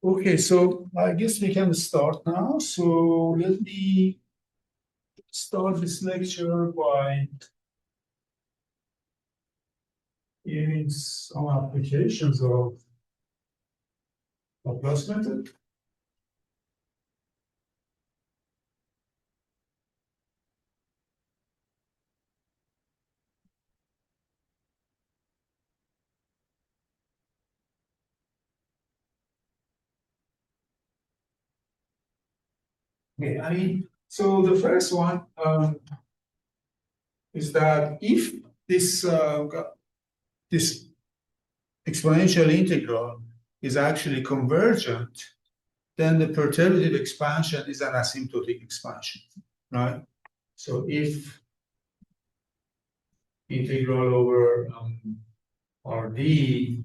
Okay, so I guess we can start now. So let me start this lecture by giving some applications of Laplace method. Okay, so the first one is that if this exponential integral is actually convergent, then the perturbative expansion is an asymptotic expansion, right? So if integral over Rd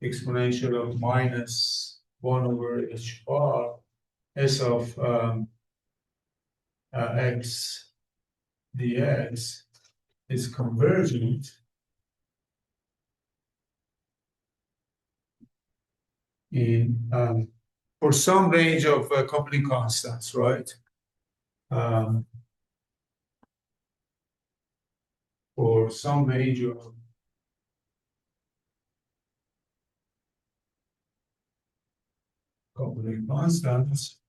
exponential of minus 1 over h bar s of x dx is convergent in for some range of coupling constants, right? For some range of coupling constants,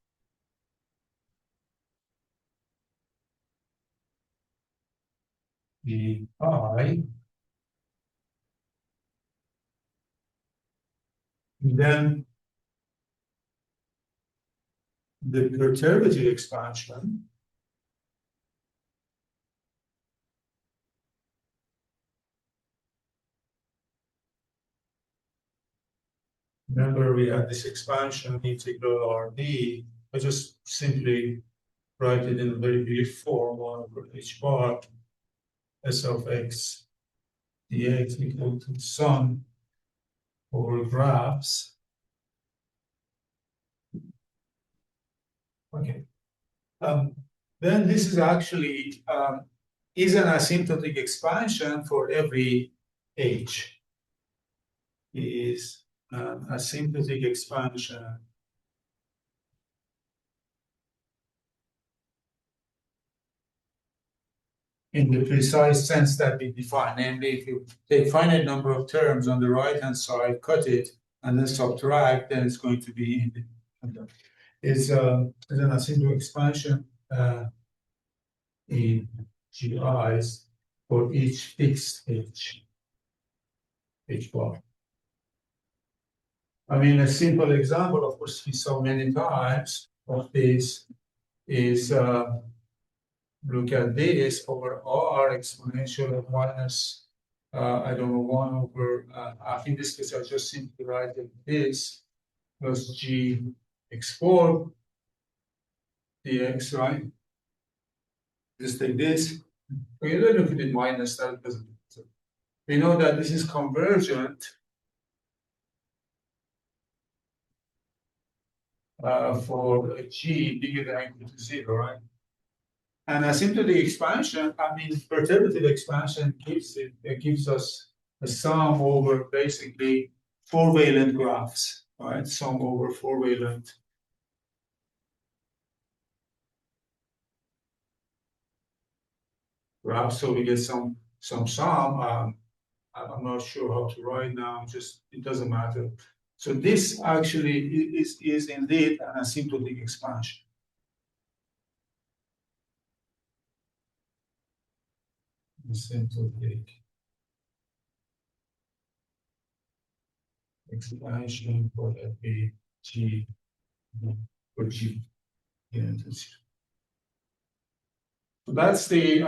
the I, then the perturbative expansion remember we had this expansion integral Rd. I just simply write it in a very brief form, 1 over h bar s of x dx equal to sum over graphs. Okay. Then this is actually is an asymptotic expansion for every h. It is an asymptotic expansion in the precise sense that we define. Namely, if you take finite number of terms on the right-hand side, cut it, and then subtract, then it's going to be it's an asymptotic expansion in GIs for each fixed h bar. I mean, a simple example, of course, we saw many times of this is look at this over r exponential of minus, I don't know, 1 over, in this case, I just simply write it this plus g x4 dx, right? Just take this. We don't look at it minus, that doesn't matter. We know that this is convergent for g bigger than or equal to 0, right? And asymptotic expansion, I mean, perturbative expansion gives us a sum over basically 4-valent graphs, right? Sum over 4-valent graphs. So we get some sum. I'm not sure how to write now. Just it doesn't matter. So this actually is indeed an asymptotic expansion. Asymptotic expansion for every g for g. Yeah, so that's the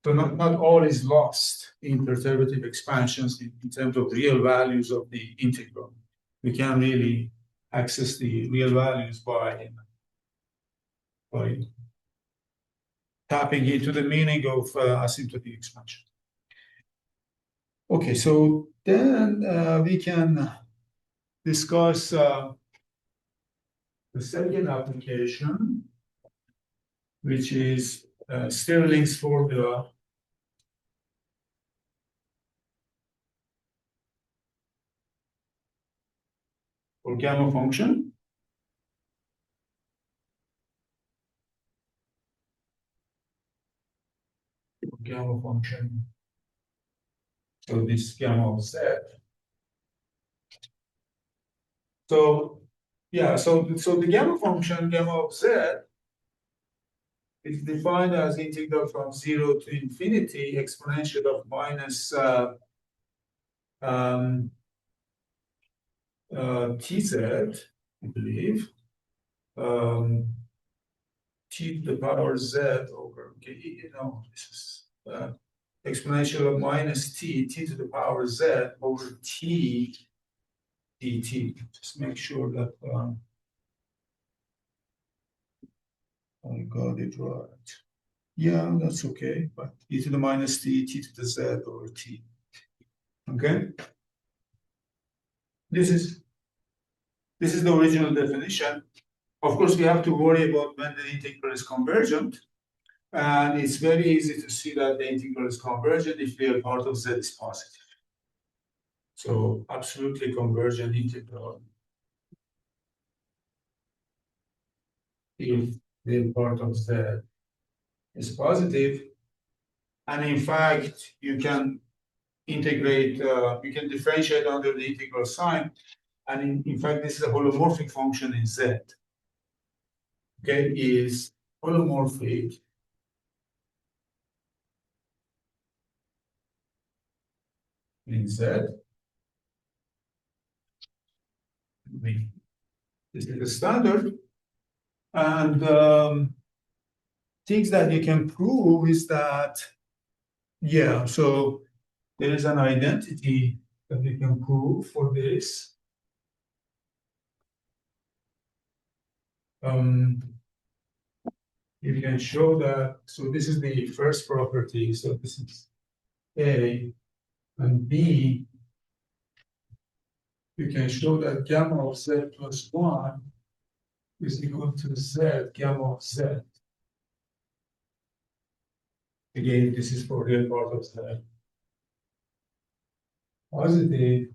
so not all is lost in perturbative expansions in terms of real values of the integral. We can really access the real values by tapping into the meaning of asymptotic expansion. Okay, so then we can discuss the second application, which is Stirling's formula for gamma function. Gamma function. So this gamma of z. So yeah, so the gamma function, gamma of z, is defined as integral from 0 to infinity exponential of minus tz, I believe, t to the power z over, okay, you know, this is exponential of minus t to the power z over t dt. Just make sure that I got it right. Yeah, that's okay, but e to the minus t to the z over t. Okay? This is the original definition. Of course, we have to worry about when the integral is convergent. And it's very easy to see that the integral is convergent if the part of z is positive. So absolutely convergent integral if the part of z is positive. And in fact, you can integrate, you can differentiate under the integral sign. And in fact, this is a holomorphic function in z. Okay, is holomorphic in z. This is the standard. And things that you can prove is that, yeah, so there is an identity that you can prove for this. You can show that, so this is the first property, so this is A, and B, you can show that gamma of z plus 1 is equal to z gamma of z. Again, this is for real part of z. Positive.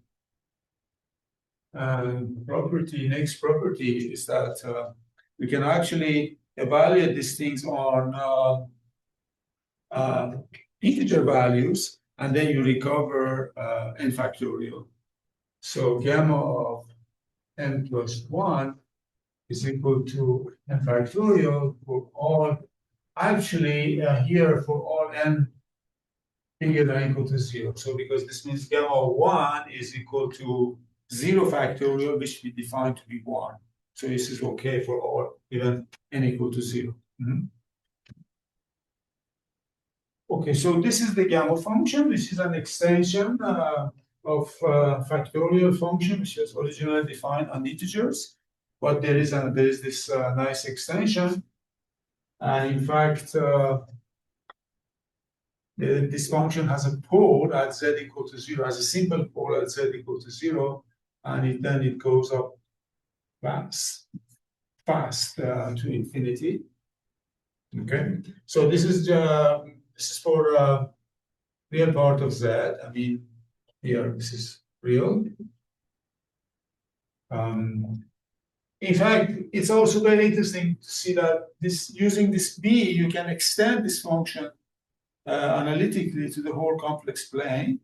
And property, next property is that we can actually evaluate these things on integer values, and then you recover n factorial. So gamma of n plus 1 is equal to n factorial for all, actually here for all n bigger than equal to 0. So because this means gamma of 1 is equal to 0 factorial, which we define to be 1. So this is okay for all, even n equal to 0. Okay, so this is the gamma function. This is an extension of factorial function, which was originally defined on integers. But there is this nice extension. And in fact, this function has a pole at z equal to 0, has a simple pole at z equal to 0, and then it goes up fast to infinity. Okay, so this is for real part of z. I mean, here this is real. In fact, it's also very interesting to see that using this b, you can extend this function analytically to the whole complex plane,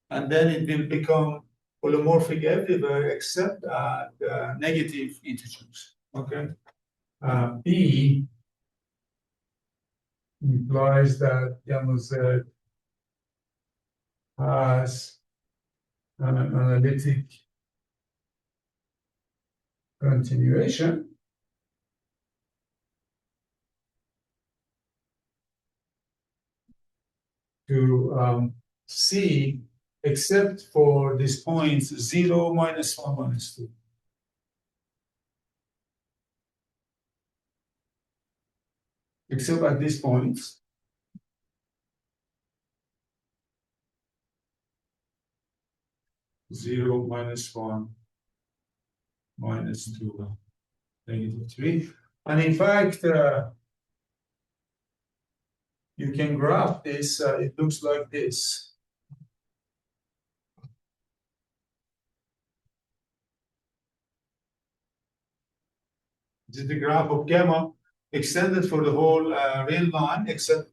and then it will become holomorphic everywhere except at negative integers. Okay, B implies that gamma z has an analytic continuation to C, except for these points 0, minus 1, minus 2. Except at these points. Zero, minus 1, minus 2, negative 3. And in fact, you can graph this. It looks like this. This is the graph of gamma extended for the whole real line, except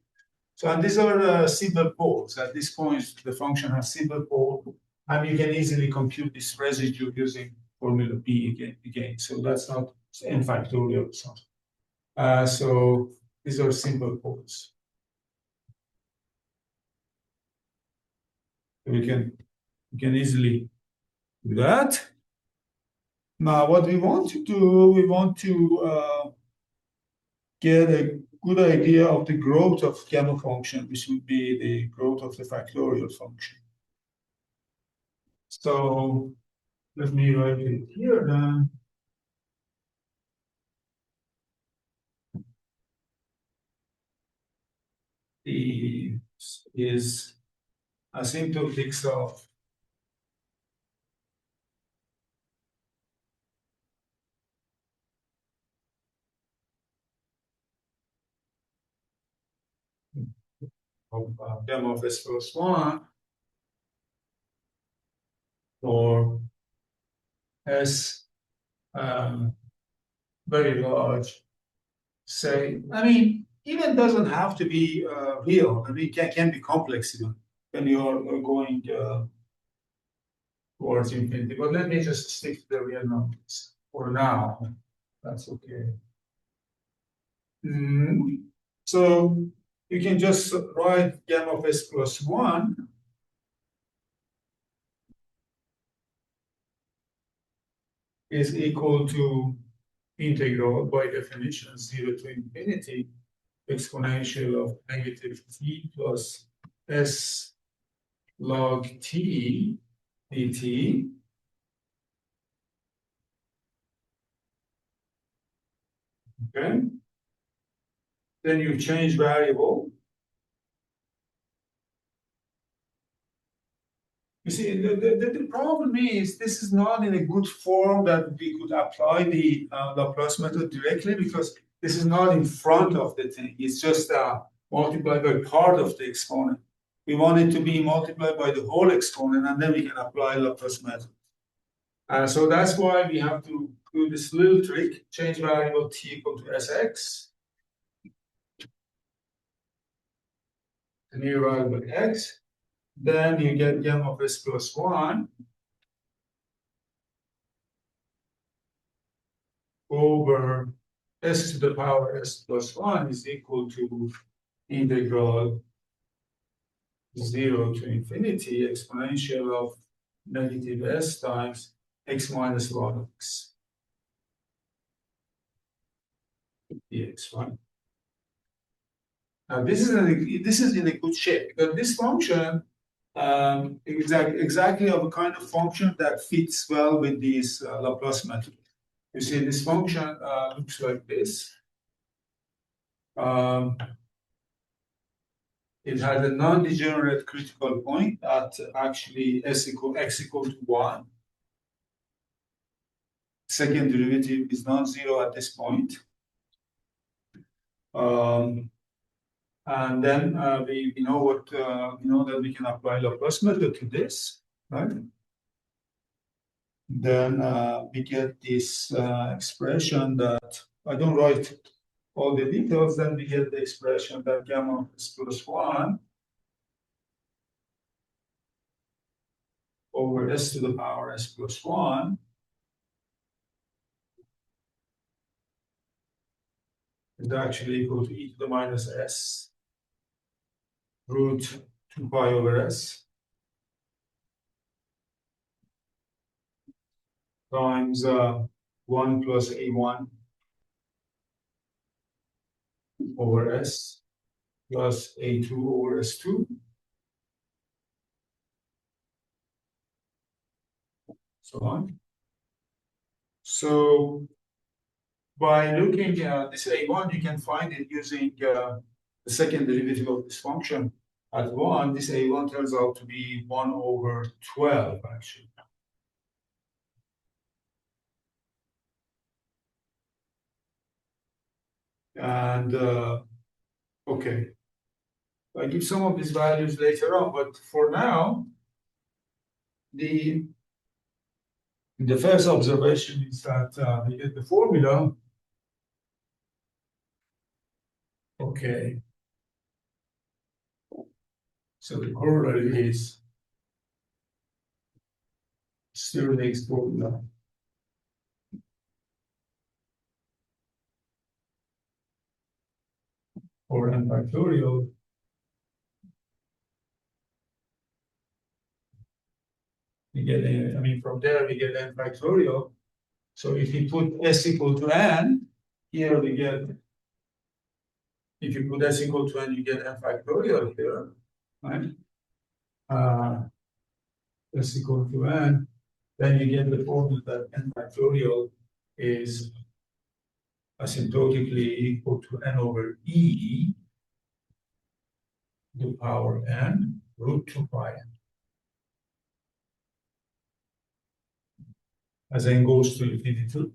so, and these are simple poles. At this point, the function has simple pole, and you can easily compute this residue using formula B again. So that's not n factorial or something. So these are simple poles. We can easily do that. Now, what we want to do, we want to get a good idea of the growth of gamma function, which would be the growth of the factorial function. So let me write it here then. The is asymptotics of gamma of s plus 1 or s very large. Say, I mean, even doesn't have to be real. I mean, it can be complex even when you're going towards infinity. But let me just stick to the real numbers for now. That's okay. So you can just write gamma of s plus 1 is equal to integral, by definition, 0 to infinity, exponential of negative t plus s log t dt. Okay. Then you change variable. You see, the problem is this is not in a good form that we could apply the Laplace method directly, because this is not in front of the thing. It's just multiplied by part of the exponent. We want it to be multiplied by the whole exponent, and then we can apply Laplace method. So that's why we have to do this little trick, change variable t equal to sx. The new variable x. Then you get gamma of s plus 1 over s to the power s plus 1 is equal to integral 0 to infinity exponential of negative s times x minus log x dx, right? Now this is in a good shape, but this function exactly of a kind of function that fits well with this Laplace method. You see, this function looks like this. It has a non-degenerate critical point at actually x equal to 1. Second derivative is non-zero at this point. And then we know what we know that we can apply Laplace method to this, right? Then we get this expression that I don't write all the details. Then we get the expression that gamma of s plus 1 over s to the power s plus 1 is actually equal to e to the minus s root 2 pi over s times 1 plus a1 over s plus a2 over s2. So on. So by looking at this a1, you can find it using the second derivative of this function at 1. This a1 turns out to be 1 over 12, actually. And okay, I give some of these values later on, but for now, the first observation is that we get the formula Okay. So the corollary is Stirling's formula. For n factorial, we get, from there we get n factorial. So if you put s equal to n, here we get, if you put s equal to n, you get n factorial here, right? S equal to n, then you get the formula that n factorial is asymptotically equal to n over e to the power n root 2 pi n. As n goes to infinity.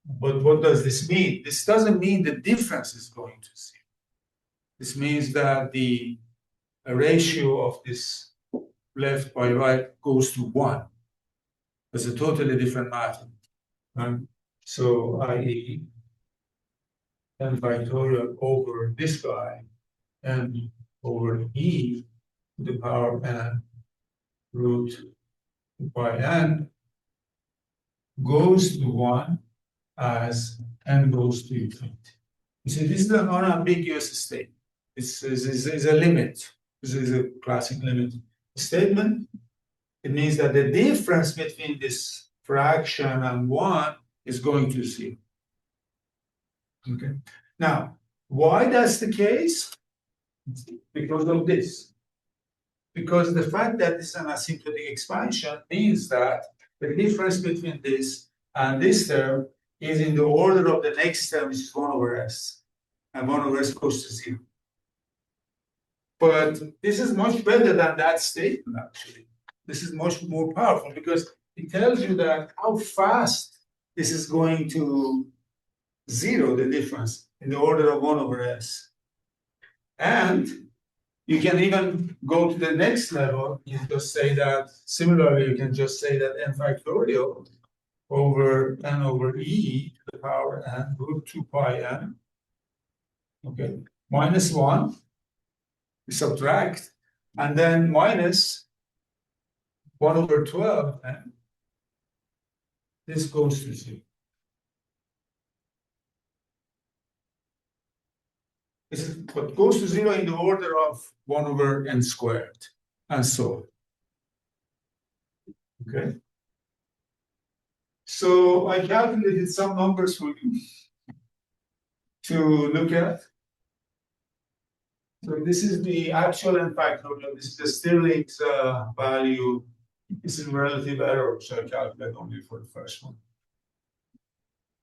But what does this mean? This doesn't mean the difference is going to zero. This means that the ratio of this left by right goes to 1. It's a totally different matter. Right? So i.e. n factorial over this guy n over e to the power n root 2 pi n goes to 1 as n goes to infinity. You see, this is an unambiguous statement. This is a limit. This is a classic limit statement. It means that the difference between this fraction and 1 is going to 0. Okay. Now, why that's the case? Because of this. Because the fact that this is an asymptotic expansion means that the difference between this and this term is in the order of the next term, which is 1 over s. And 1 over s goes to 0. But this is much better than that statement, actually. This is much more powerful because it tells you that how fast this is going to 0, the difference, in the order of 1 over s. And you can even go to the next level. You just say that, similarly, you can just say that n factorial over n over e to the power n root 2 pi n. Okay, minus 1, we subtract, and then minus 1 over 12, and this goes to 0. What goes to 0 in the order of 1 over n squared, and so on. Okay. So I calculated some numbers for you to look at. So this is the actual n factorial. This is the Stirling's value. This is relative error, so I calculate only for the first one.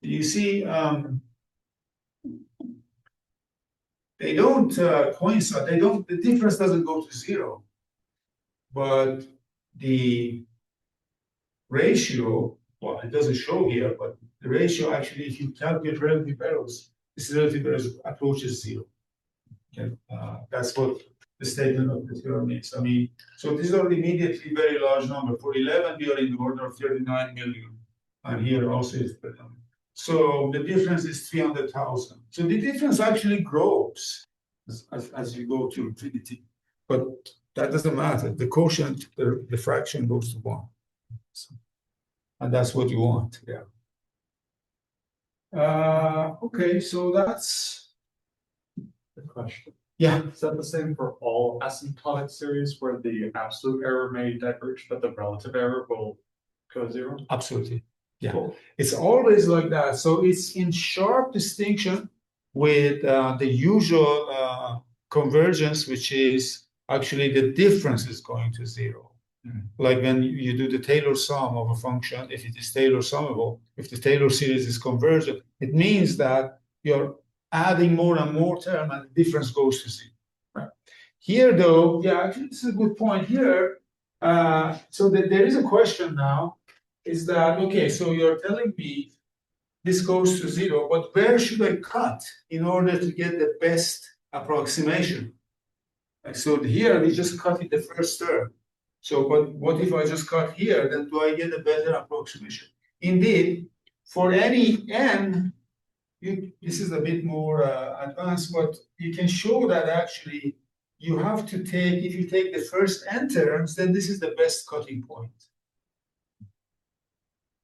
You see, they don't coincide. They don't. The difference doesn't go to 0, but the ratio. Well, it doesn't show here, but the ratio actually, if you calculate relative errors, this relative errors approaches 0. Okay, that's what the statement of the theorem means. I mean, so this is already immediately very large number. For 11, we are in the order of 39 million, and here also is 39. So the difference is 300,000. So the difference actually grows as you go to infinity, but that doesn't matter. The quotient, the fraction goes to 1. So, and that's what you want, yeah. Okay, so that's the question. Yeah. Is that the same for all asymptotic series where the absolute error may diverge, but the relative error will go 0? Absolutely. Yeah. Cool. It's always like that. So it's in sharp distinction with the usual convergence, which is actually the difference is going to 0. Like when you do the Taylor sum of a function, if it is Taylor summable, if the Taylor series is convergent, it means that you're adding more and more term and the difference goes to 0. Right? Here, though, yeah, actually, this is a good point here. So there is a question now, is that, okay, so you're telling me this goes to 0, but where should I cut in order to get the best approximation? So here, we just cut in the first term. So, but what if I just cut here? Then do I get a better approximation? Indeed, for any n this is a bit more advanced, but you can show that actually you have to take, if you take the first n terms, then this is the best cutting point.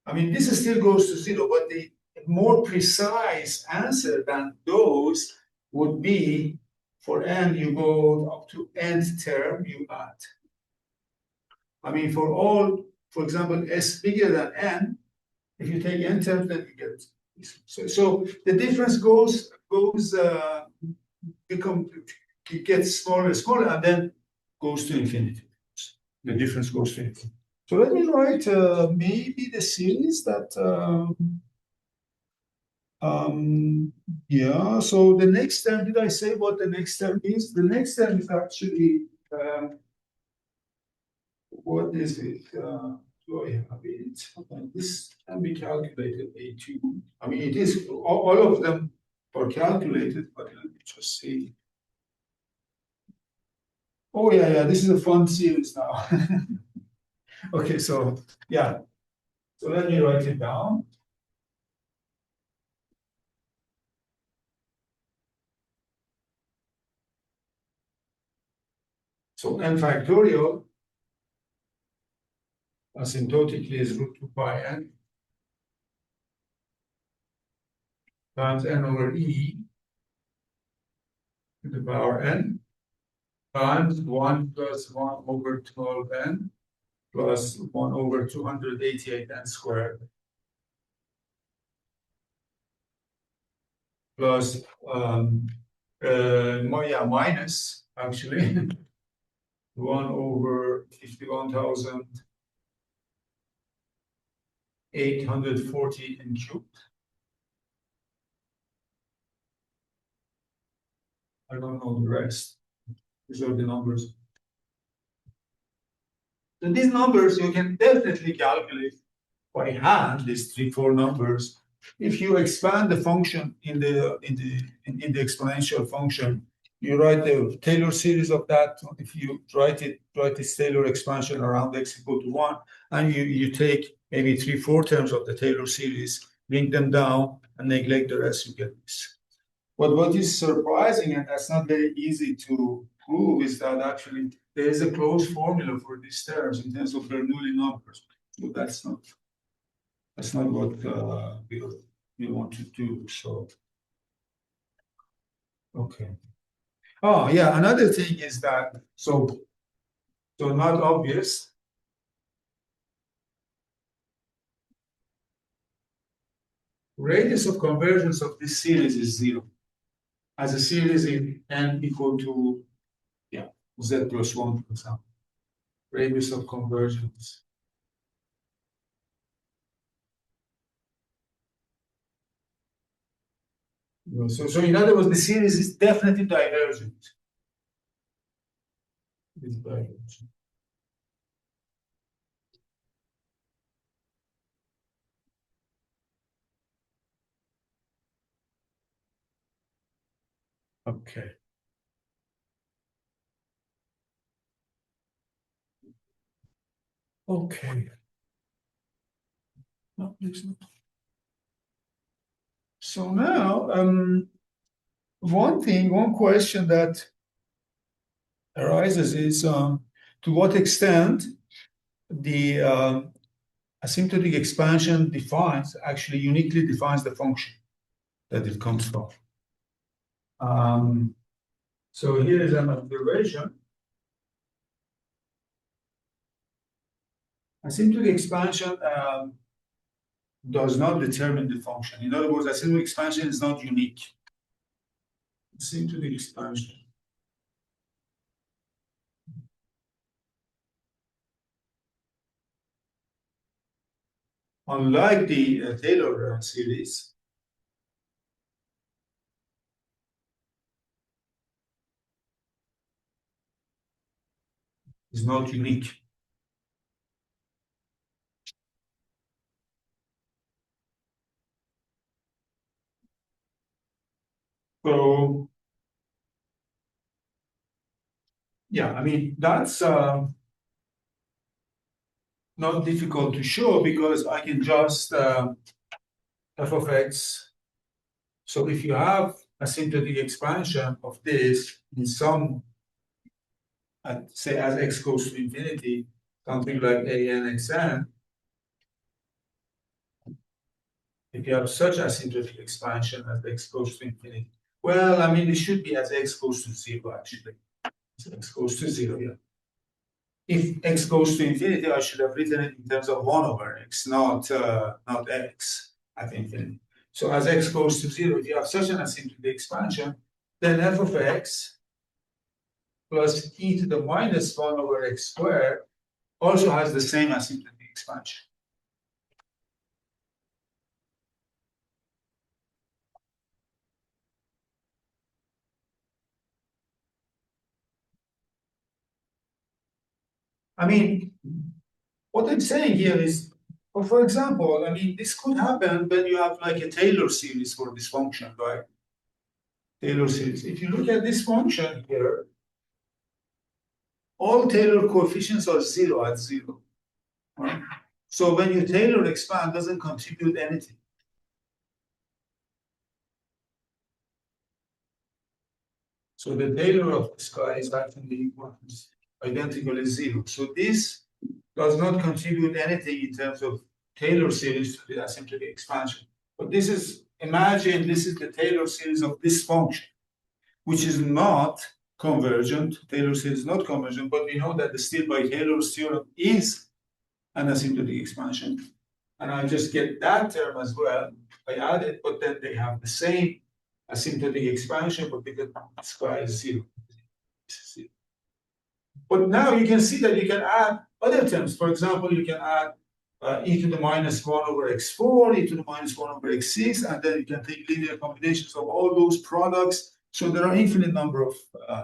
I mean, this still goes to zero, but the more precise answer than those would be for n, you go up to nth term, you add. I mean, for all, for example, s bigger than n, if you take n terms, then you get so the difference it gets smaller and smaller, and then goes to infinity. The difference goes to infinity. So let me write maybe the series that. Yeah. So the next term, did I say what the next term is? The next term is actually what is it? Do I have it? This can be calculated A2. I mean, it is all of them are calculated, but let me just see. Oh yeah, this is a fun series now. Okay, so yeah. So let me write it down. So n factorial asymptotically is root 2 pi n times n over e to the power n times 1 plus 1 over 12n plus 1 over 288n squared plus minus actually 1 over 51,840 in cubed. I don't know the rest. These are the numbers. So these numbers you can definitely calculate by hand, these 3-4 numbers. If you expand the function in the exponential function, you write the Taylor series of that. If you write this Taylor expansion around x equal to 1, and you take maybe 3-4 terms of the Taylor series, bring them down, and neglect the rest, you get this. But what is surprising, and that's not very easy to prove, is that actually there is a closed formula for these terms in terms of Bernoulli numbers. So that's not what we want to do. So, okay. Oh yeah, another thing is that so not obvious. Radius of convergence of this series is 0. As a series in n equal to z plus 1, for example. Radius of convergence. So in other words, the series is definitely divergent. It's divergent. Okay. Okay. No, it's not. So now, one question that arises is to what extent the asymptotic expansion actually uniquely defines the function that it comes from. So here is an observation. Asymptotic expansion does not determine the function. In other words, asymptotic expansion is not unique. Asymptotic expansion. Unlike the Taylor series, is not unique. So, yeah, I mean, that's not difficult to show because I can just f of x So if you have asymptotic expansion of this in some, say as x goes to infinity, something like a n x n, if you have such asymptotic expansion as x goes to infinity, well, I mean, it should be as x goes to zero, actually. So x goes to zero, yeah. If x goes to infinity, I should have written it in terms of 1 over x, not x at infinity. So as x goes to zero, if you have such an asymptotic expansion, then f of x plus e to the minus 1 over x squared also has the same asymptotic expansion. I mean, what I'm saying here is, well, for example, I mean, this could happen when you have like a Taylor series for this function, right? Taylor series. If you look at this function here, all Taylor coefficients are zero at zero. Right? So when you Taylor expand, doesn't contribute anything. So the Taylor of this guy is actually identical is zero. So this does not contribute anything in terms of Taylor series to the asymptotic expansion. But this is, imagine this is the Taylor series of this function, which is not convergent. Taylor series is not convergent, but we know that the still by Taylor's theorem is an asymptotic expansion. And I just get that term as well. I add it, but then they have the same asymptotic expansion, but because this guy is zero. But now you can see that you can add other terms. For example, you can add e to the minus 1 over x4, e to the minus 1 over x6, and then you can take linear combinations of all those products. So there are infinite number of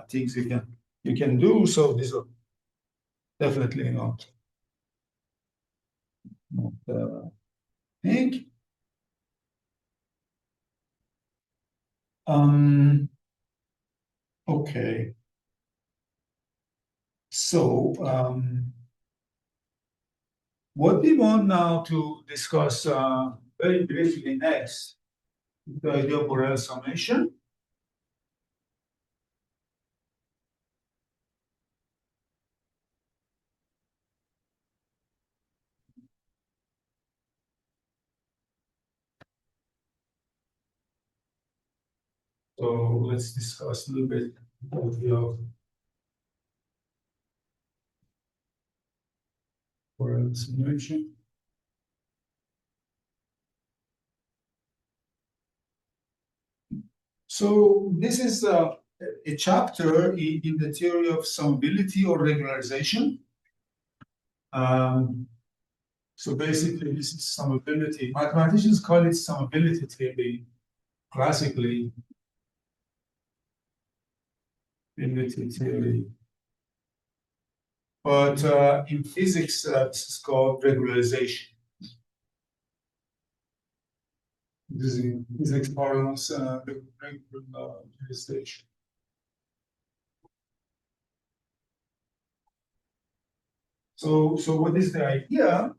things you can do. So these are definitely not thing. Okay. So what we want now to discuss very briefly next is the idea of Borel summation. So let's discuss a little bit of the Borel summation. So this is a chapter in the theory of summability or regularization. So basically, this is summability. Mathematicians call it summability theory, classically. Summability theory. But in physics, this is called regularization. This is in physics parlance, regularization. So what is the idea?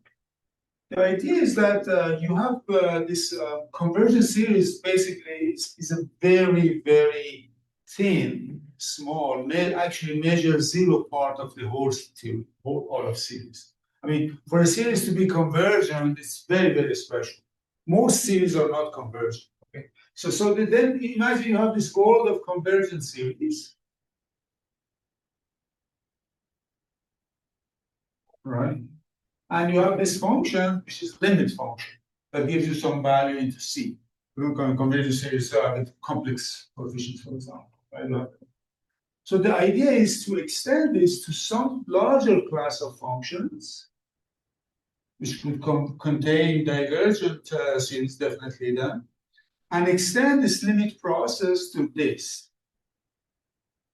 The idea is that you have this convergence series basically is a very, very thin, small, actually measures zero part of the whole theory, all of series. I mean, for a series to be convergent, it's very, very special. Most series are not convergent. Okay, so then imagine you have this world of convergent series, right? And you have this function, which is limit function, that gives you some value into C. We're going to convergent series with complex coefficients, for example. Right? So the idea is to extend this to some larger class of functions, which could contain divergent series, definitely then, and extend this limit process to this.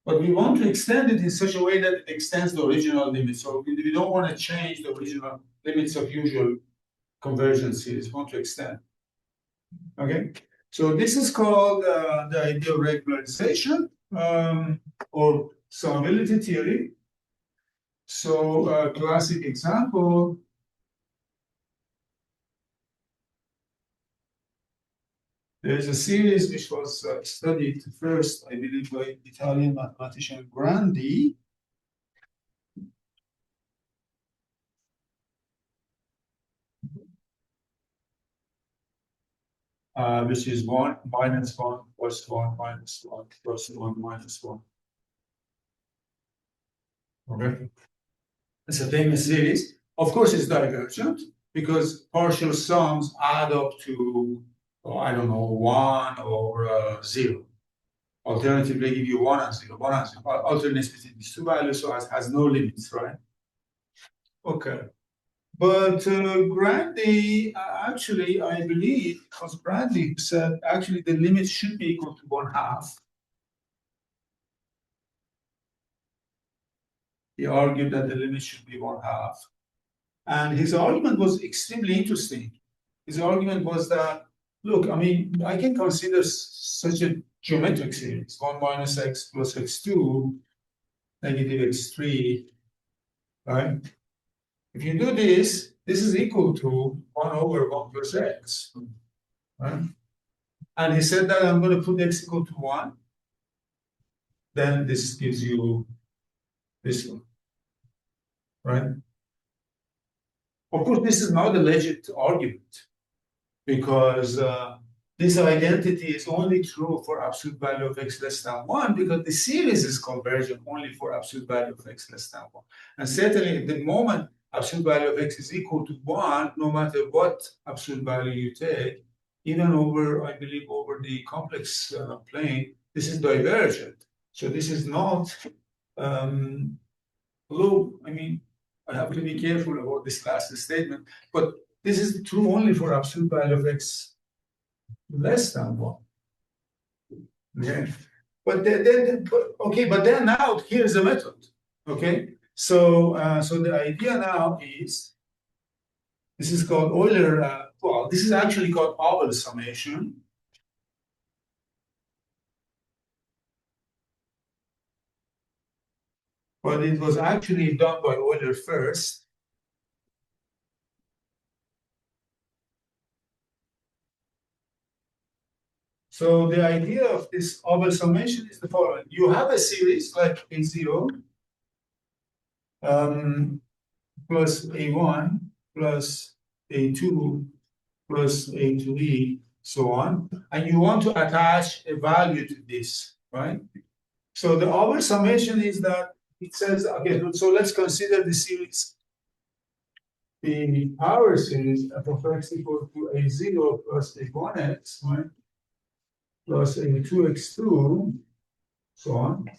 But we want to extend it in such a way that it extends the original limit. So we don't want to change the original limits of usual convergence series. We want to extend. Okay, so this is called the idea of regularization or summability theory. So a classic example. There is a series which was studied first, I believe, by Italian mathematician Grandi. Which is 1 minus 1 plus 1 minus 1 plus 1 minus 1. Okay. It's a famous series. Of course, it's divergent because partial sums add up to, I don't know, 1 or 0. Alternatively, give you 1 and 0, 1 and 0. Alternates between these two values, so it has no limits, right? Okay. But Grandi, actually, I believe, it was Grandi who said actually the limit should be equal to 1/2. He argued that the limit should be 1/2. And his argument was extremely interesting. His argument was that, look, I mean, I can consider such a geometric series, 1 minus x plus x2, negative x3, right? If you do this, this is equal to 1 over 1 plus x, right? And he said that I'm going to put x equal to 1. Then this gives you this one, right? Of course, this is not a legit argument because this identity is only true for absolute value of x less than 1 because the series is convergent only for absolute value of x less than 1. And certainly, the moment absolute value of x is equal to 1, no matter what absolute value you take, even over, I believe, over the complex plane, this is divergent. So this is not, although, I mean, I have to be careful about this last statement, but this is true only for absolute value of x less than 1. Yeah. But then now here's the method. Okay. So the idea now is this is called Euler. Well, this is actually called Borel summation. But it was actually done by Euler first. So the idea of this Borel summation is the following. You have a series like A0 plus A1 plus A2 plus A2E, so on, and you want to attach a value to this, right? So the Borel summation is that it says, okay, so let's consider the series, the power series f of x equal to A0 plus A1x, right? Plus A2x2, so on.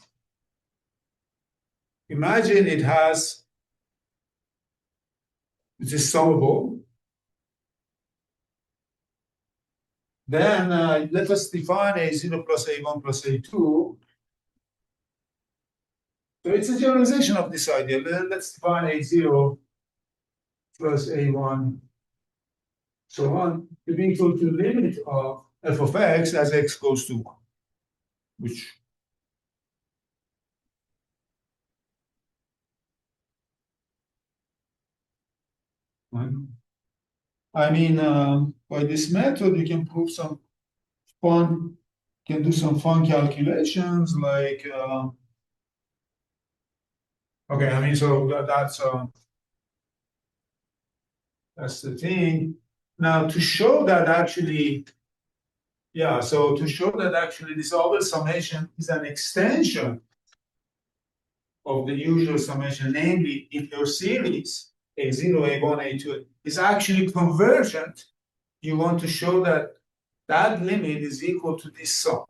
Imagine it has, it is summable. Then let us define A0 plus A1 plus A2. So it's a generalization of this idea. Let's define A0 plus A1, so on, to be equal to limit of f of x as x goes to 1, which I mean, by this method, you can prove some fun, can do some fun calculations like, okay, I mean, so that's the thing. Now, to show that actually, yeah, so to show that actually this Borel summation is an extension of the usual summation, namely, if your series A0, A1, A2 is actually convergent, you want to show that that limit is equal to this sum.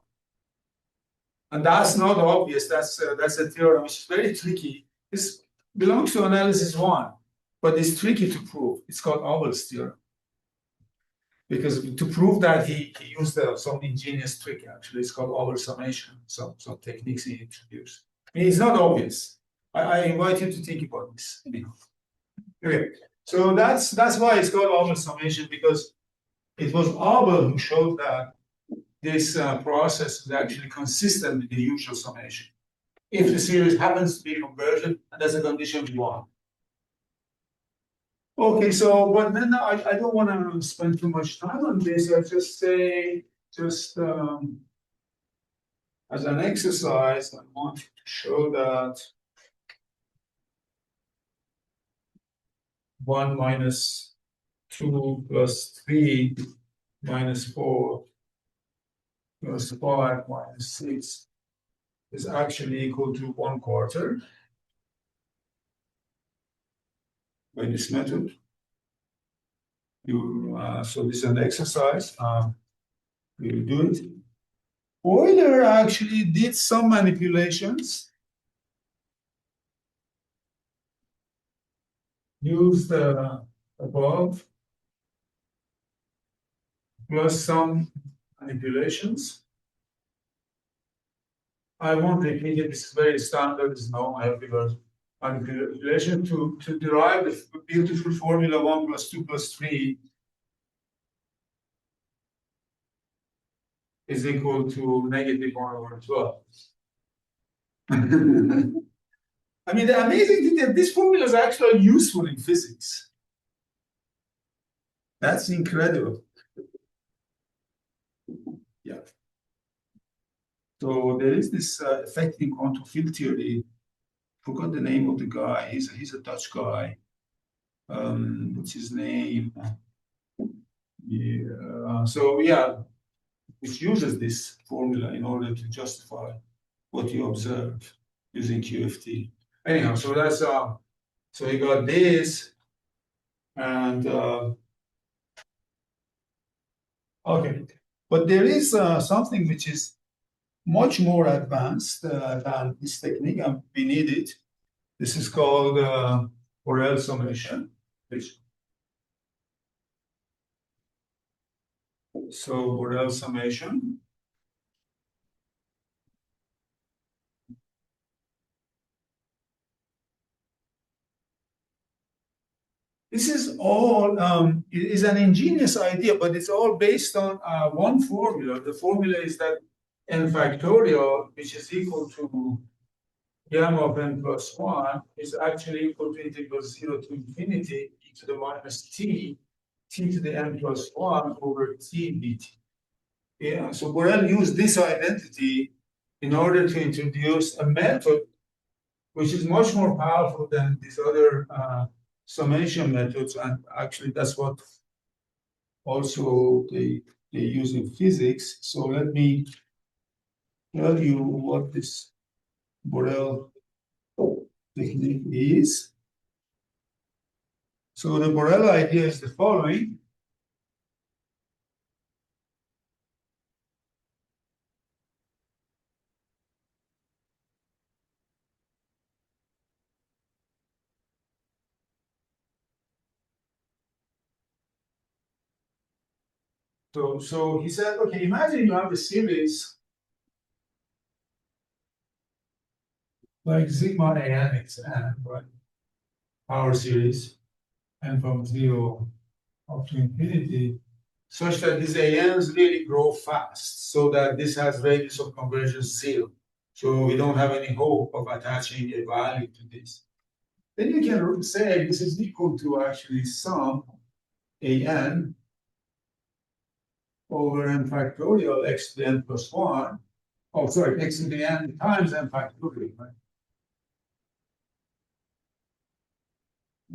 And that's not obvious. That's a theorem which is very tricky. This belongs to analysis 1, but it's tricky to prove. It's called Borel's theorem. Because to prove that he used some ingenious trick, actually. It's called Borel summation, some techniques he introduced. I mean, it's not obvious. I invite you to think about this. Anyhow. Okay, so that's why it's called Borel summation, because it was Borel who showed that this process is actually consistent with the usual summation. If the series happens to be convergent, and that's a condition we want. Okay, so, but then I don't want to spend too much time on this. I just say just as an exercise, I want to show that 1 minus 2 plus 3 minus 4 plus 5 minus 6 is actually equal to 1/4 by this method. So this is an exercise. We will do it. Euler actually did some manipulations. Used the above plus some manipulations. I won't repeat it. This is very standard. It's known everywhere. Manipulation to derive the beautiful formula 1 plus 2 plus 3 is equal to -1/12. I mean, the amazing thing is that this formula is actually useful in physics. That's incredible. Yeah. So there is this effect in quantum field theory. Forgot the name of the guy. He's a Dutch guy. What's his name? Yeah. So yeah, which uses this formula in order to justify what you observe using QFT. Anyhow, so that's so you got this, and okay, but there is something which is much more advanced than this technique, and we need it. This is called Borel summation. So Borel summation. This is all, it is an ingenious idea, but it's all based on one formula. The formula is that n factorial, which is equal to gamma of n plus 1, is actually equal to integral 0 to infinity e to the minus t to the n plus 1 over t dt. Yeah, so Borel used this identity in order to introduce a method which is much more powerful than these other summation methods, and actually that's what also they use in physics. So let me tell you what this Borel technique is. So the Borel idea is the following. So he said, okay, imagine you have a series like sigma an x n, right? Power series, and from 0 up to infinity, such that these ANs really grow fast, so that this has radius of convergence 0. So we don't have any hope of attaching a value to this. Then you can say this is equal to actually sum AN over n factorial x to the n plus 1. Oh, sorry, x to the n times n factorial, right?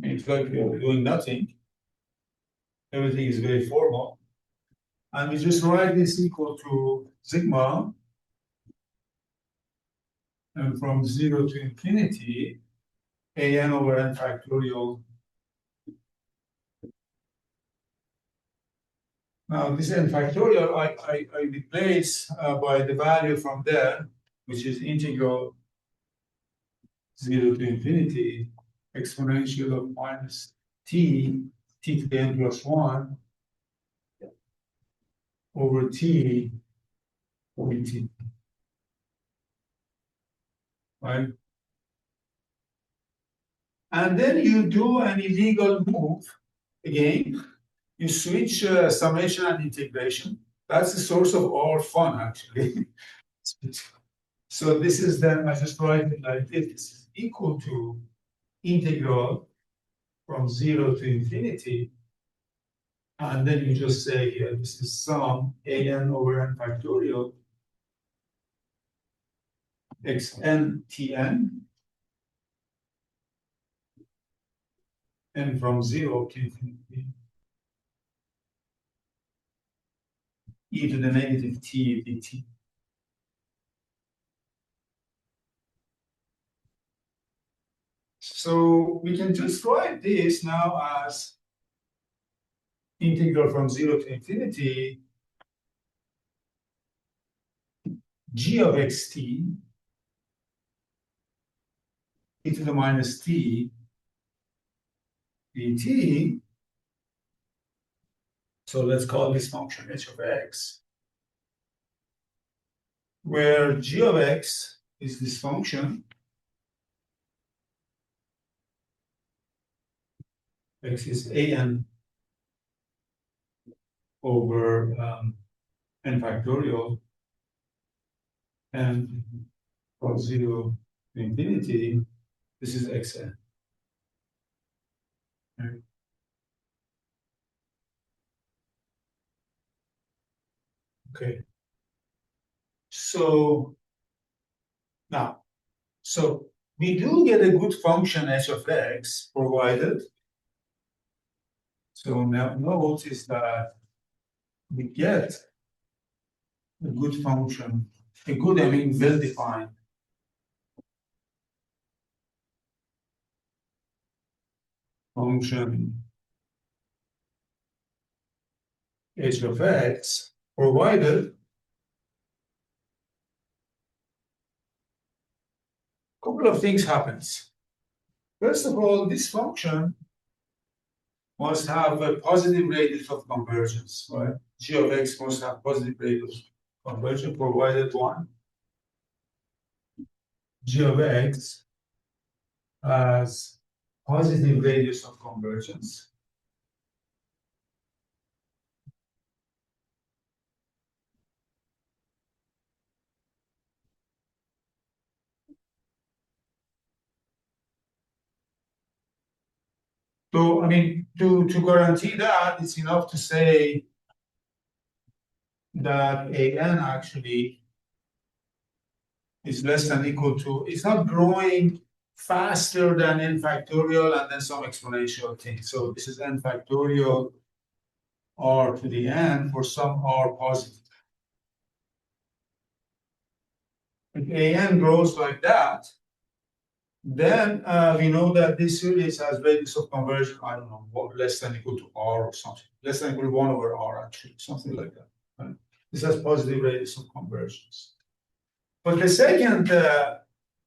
It's like we're doing nothing. Everything is very formal. And we just write this equal to sigma, and from 0 to infinity, an over n factorial. Now, this n factorial, I replace by the value from there, which is integral 0 to infinity, exponential of minus t to the n plus 1 over t over t. Right? And then you do an illegal move again. You switch summation and integration. That's the source of all fun, actually. So this is then, I just write it like this. This is equal to integral from 0 to infinity And then you just say here, this is sum an over n factorial xn tn, n from 0 to infinity, e to the negative t dt. So we can just write this now as integral from 0 to infinity g of xt e to the minus t dt. So let's call this function h of x, where g of x is this function, x is an over n factorial, and from 0 to infinity, this is xn. Right? Okay. So now, so we do get a good function h of x provided. So now notice that we get a good function, a good, I mean, well-defined function h of x provided a couple of things happens. First of all, this function must have a positive radius of convergence, right? G of x must have positive radius of convergence provided one. G of x has positive radius of convergence. So, I mean, to guarantee that, it's enough to say that an actually is less than equal to, it's not growing faster than n factorial and then some exponential thing. So this is n factorial r to the n for some r positive. If an grows like that, then we know that this series has radius of conversion, I don't know, less than equal to r or something, less than equal to 1 over r, actually, something like that. Right? This has positive radius of convergence. But the second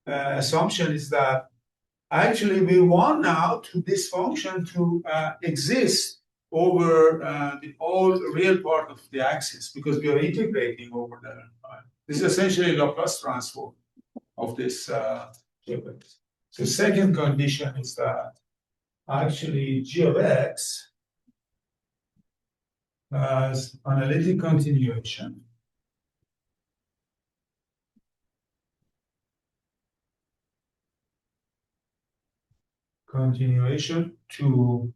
assumption is that actually we want now to this function to exist over the whole real part of the axis because we are integrating over there. Right? This is essentially a Laplace transform of this So second condition is that actually g of x has analytic continuation to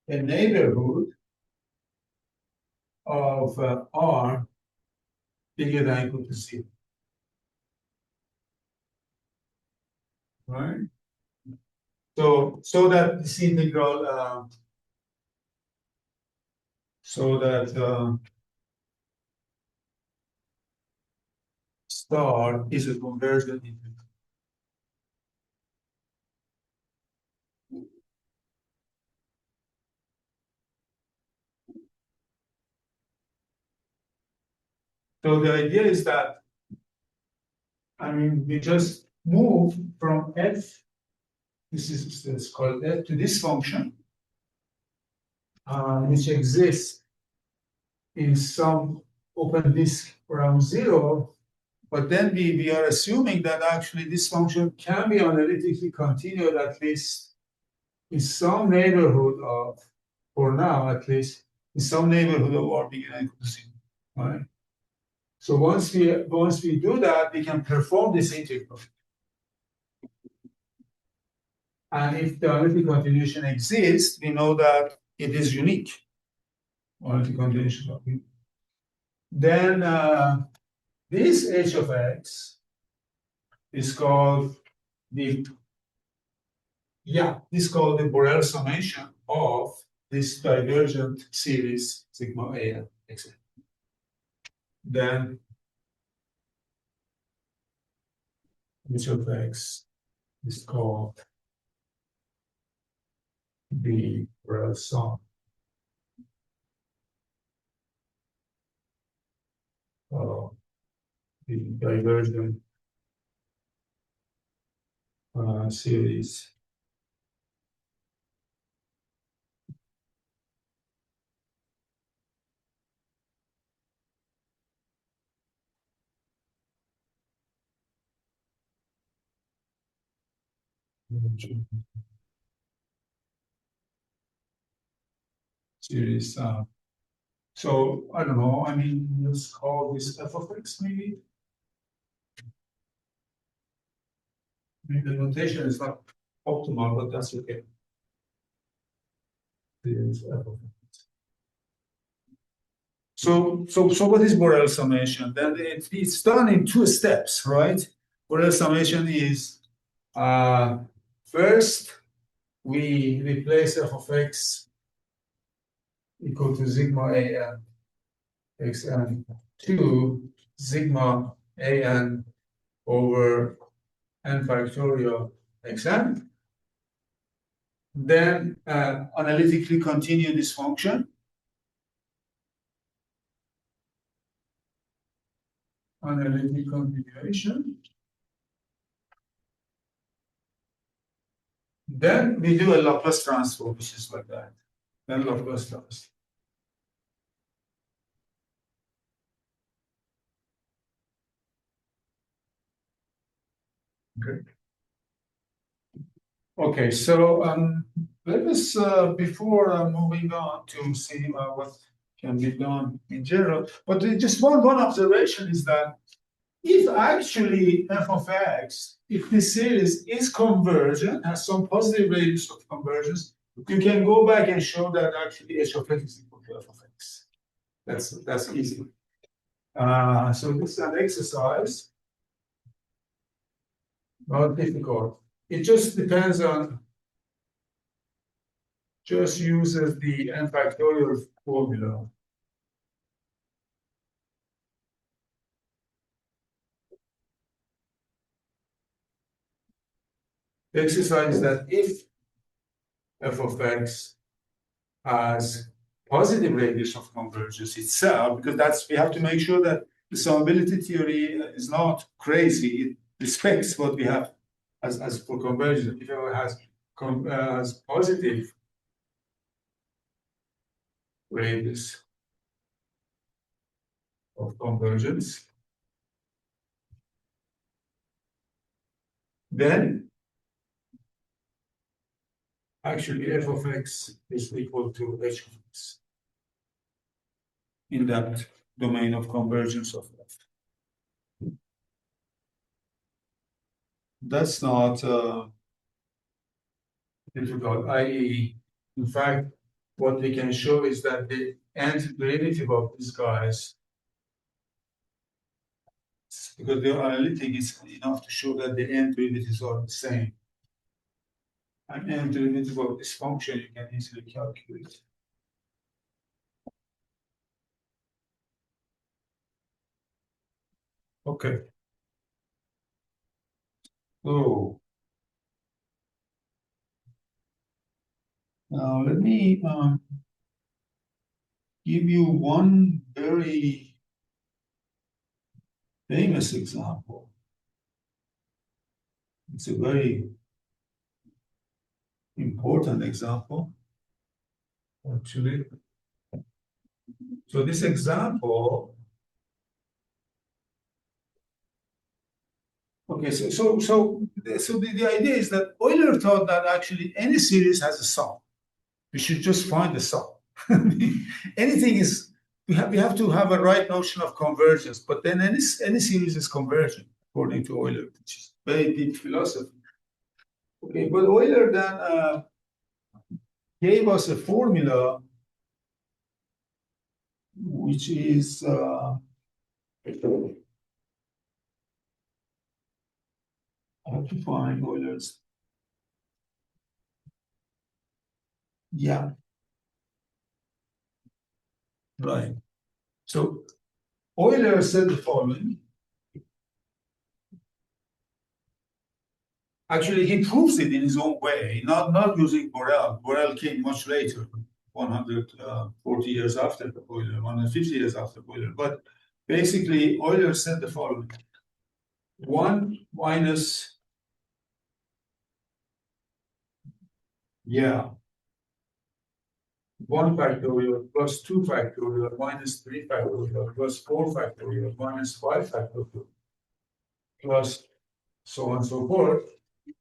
a neighborhood of r bigger than or equal to 0. Right? So that this integral, star is a convergent integral. So the idea is that, I mean, we just move from f, this is called f, to this function, which exists in some open disk around 0. But then we are assuming that actually this function can be analytically continued at least in some neighborhood of, for now at least, in some neighborhood of r bigger than or equal to 0. Right? So once we do that, we can perform this integral. And if the analytic continuation exists, we know that it is unique. Analytic continuation. Then this h of x is called the Borel summation of this divergent series sigma a and xn. Then h of x is called the Borel sum of the divergent series series. So I don't know. I mean, let's call this f of x maybe. Maybe the notation is not optimal, but that's okay. This f of x. So what is Borel summation? Then it's done in two steps, right? Borel summation is first we replace f of x equal to sigma a n xn to sigma a n over n factorial xn. Then analytically continue this function. Analytic continuation. Then we do a Laplace transform, which is like that. Then Laplace transform. Okay. Okay, so let us, before moving on to see what can be done in general, but just one observation is that if actually f of x, if this series is convergent, has some positive radius of convergence, you can go back and show that actually h of x is equal to f of x. That's easy. So this is an exercise, not difficult. It just depends on, just uses the n factorial formula. The exercise is that if f of x has positive radius of convergence itself, because that's, we have to make sure that the summability theory is not crazy. It respects what we have as for convergence. If it has positive radius of convergence, then actually f of x is equal to h of x in that domain of convergence of f. That's not difficult, i.e., in fact, what we can show is that the nth derivative of these guys, because the analytic is enough to show that the nth derivatives are the same. And nth derivative of this function you can easily calculate. Okay. So now let me give you one very famous example. It's a very important example, actually. So this example, okay, so the idea is that Euler thought that actually any series has a sum. We should just find the sum. Anything is, we have to have a right notion of convergence, but then any series is convergent according to Euler, which is very deep philosophy. Okay, but Euler then gave us a formula which is how to find Euler's. Yeah. Right. So Euler said the following. Actually, he proves it in his own way, not using Borel. Borel came much later, 140 years after Euler, 150 years after Euler. But basically, Euler said the following. 1 minus, yeah, 1 factorial plus 2 factorial minus 3 factorial plus 4 factorial minus 5 factorial plus so on and so forth.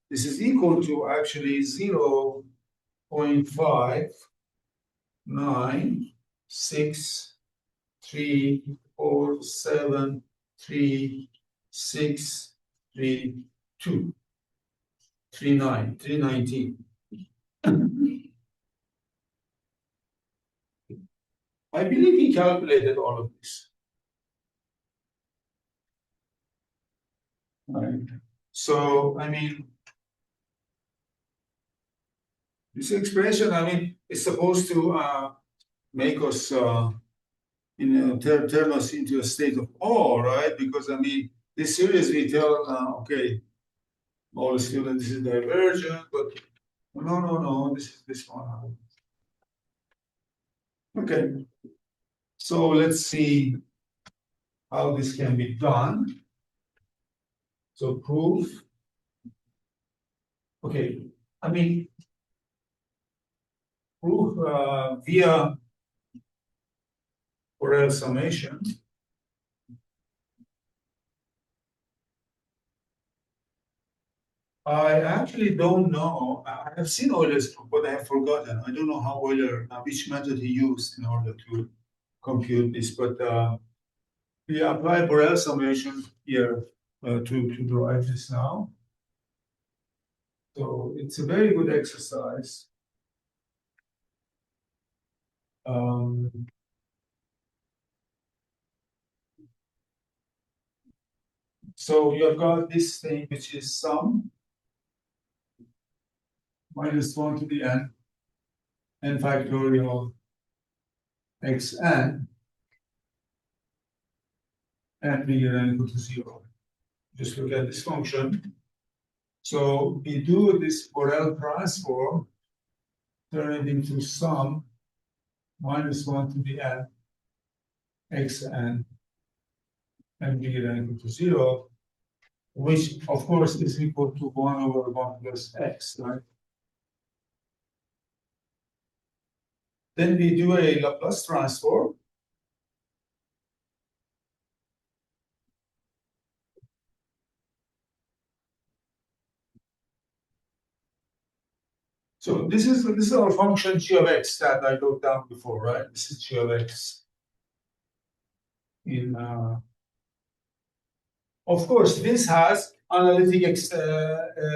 This is equal to actually 0.5963473632 319. I believe he calculated all of this. Right. So, I mean, this expression, I mean, is supposed to make us, turn us into a state of awe, right? Because, I mean, this series we tell, okay, all the students, this is divergent, but no, this is this one. Okay, so let's see how this can be done. So proof. Okay, I mean, proof via Borel summation. I actually don't know. I have seen Euler's proof, but I have forgotten. I don't know how Euler, which method he used in order to compute this. But we apply Borel summation here to derive this now. So it's a very good exercise. So you've got this thing which is sum minus 1 to the n factorial xn and bigger than or equal to 0. Just look at this function. So we do this Borel transform, turn it into sum minus 1 to the n xn and bigger than or equal to 0, which of course is equal to 1 over 1 plus x, right? Then we do a Laplace transform. So this is our function g of x that I wrote down before, right? This is g of x. Of course, this has analytic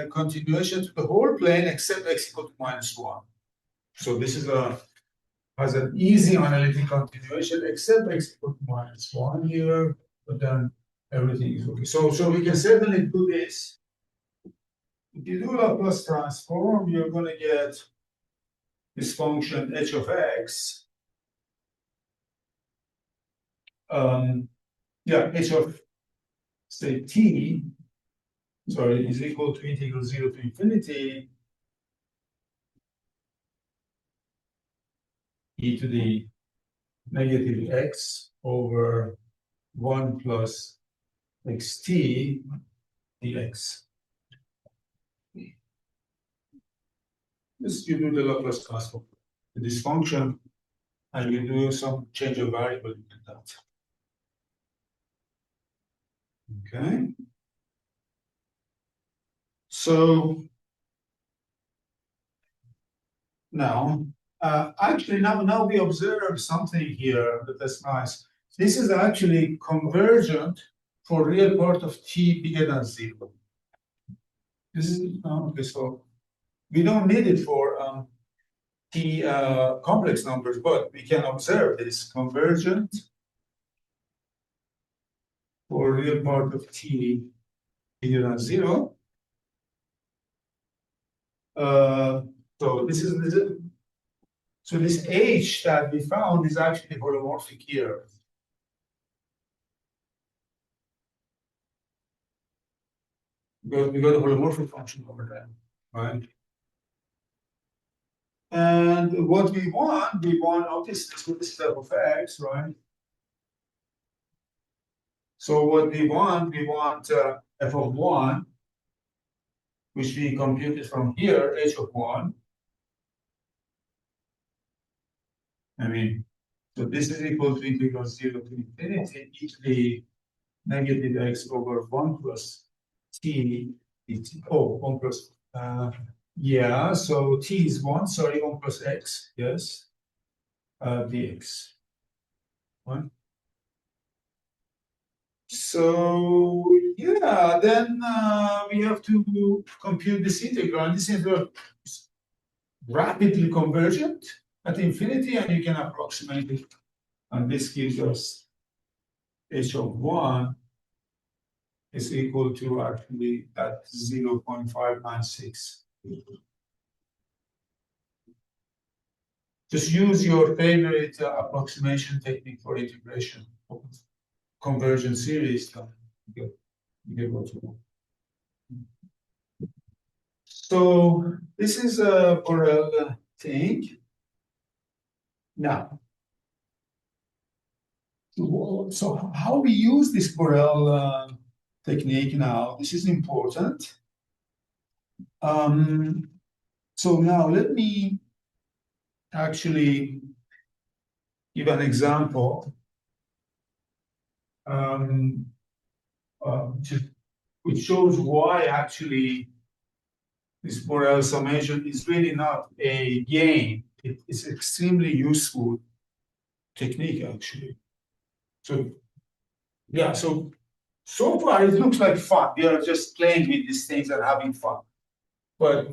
continuation to the whole plane except x equal to -1. So this is has an easy analytic continuation except x equal to -1 here, but then everything is okay. So we can certainly do this. If you do Laplace transform, you're going to get this function h of x. Yeah, h of, say, t, sorry, is equal to integral 0 to infinity e to the negative x over 1 plus xt dx. This you do the Laplace transform to this function, and you do some change of variable into that. Okay. So now, actually, now we observe something here that's nice. This is actually convergent for real part of t bigger than 0. This is okay. So we don't need it for T complex numbers, but we can observe this convergent for real part of T bigger than 0. So this is so this H that we found is actually holomorphic here. Because we got a holomorphic function over there, right? And what we want notice this is f of x, right? So what we want f of 1, which we computed from here, h of 1. I mean, so this is equal to integral 0 to infinity e negative x over 1 plus t dt. Oh, 1 plus, yeah, so t is 1, sorry, 1 plus x, yes, dx. Right? So, yeah, then we have to compute this integral. This integral is rapidly convergent at infinity, and you can approximate it. And this gives us h of 1 is equal to actually at 0.596. Just use your favorite approximation technique for integration of convergent series. You get what you want. So this is a Borel thing. Now, so how we use this Borel technique now? This is important. So now let me actually give an example, which shows why actually this Borel summation is really not a game. It's extremely useful technique actually. So yeah, so far it looks like fun. We are just playing with these things and having fun, but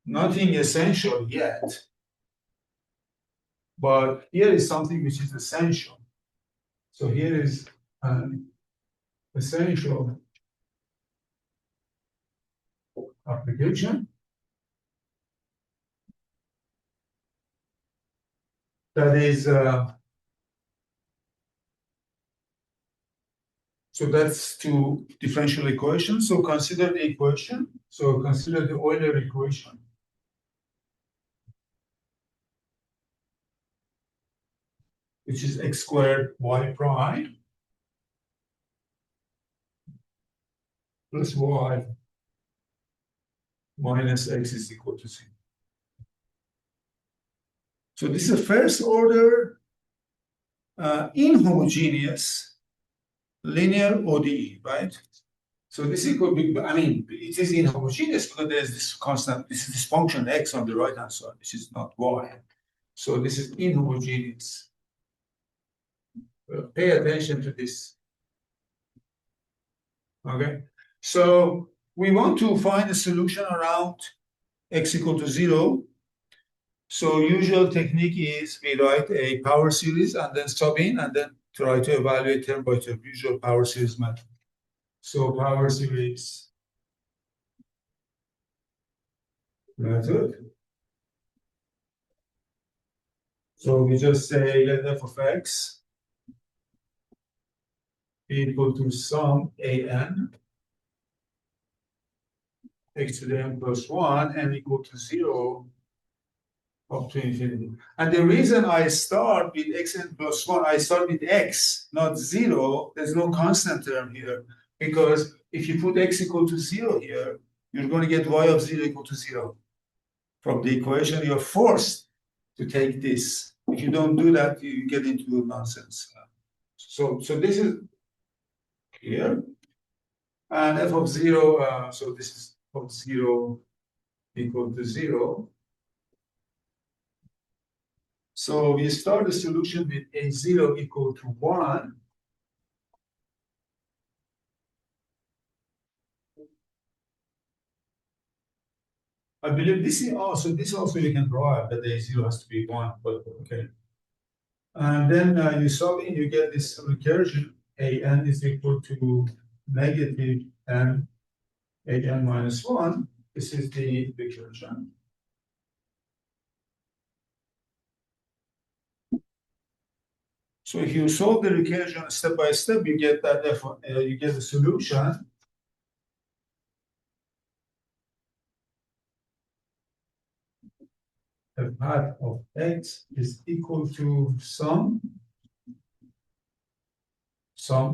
nothing essential yet. But here is something which is essential. So here is an essential application that is so that's two differential equations. So consider the equation. So consider the Euler equation. Which is x squared y prime plus y minus x is equal to 0. So this is a first order inhomogeneous linear ODE, right? So this could be, I mean, it is inhomogeneous because there's this constant, this is this function x on the right hand side, which is not y. So this is inhomogeneous. Pay attention to this. Okay. So we want to find a solution around x equal to 0. So usual technique is we write a power series and then sub in and then try to evaluate term by term, usual power series method. So power series method. So we just say let f of x be equal to sum an x to the n plus 1 and equal to 0 up to infinity. And the reason I start with xn plus 1, I start with x, not 0. There's no constant term here. Because if you put x equal to 0 here, you're going to get y of 0 equal to 0. From the equation, you're forced to take this. If you don't do that, you get into nonsense. So this is here. And f of 0, so this is of 0 equal to 0. So we start the solution with a0 equal to 1. I believe this is also you can draw, but the zero has to be one. But okay. And then you solve it, you get this recursion. An is equal to negative n, an minus one. This is the recursion. So if you solve the recursion step by step, you get that you get the solution. F hat of x is equal to sum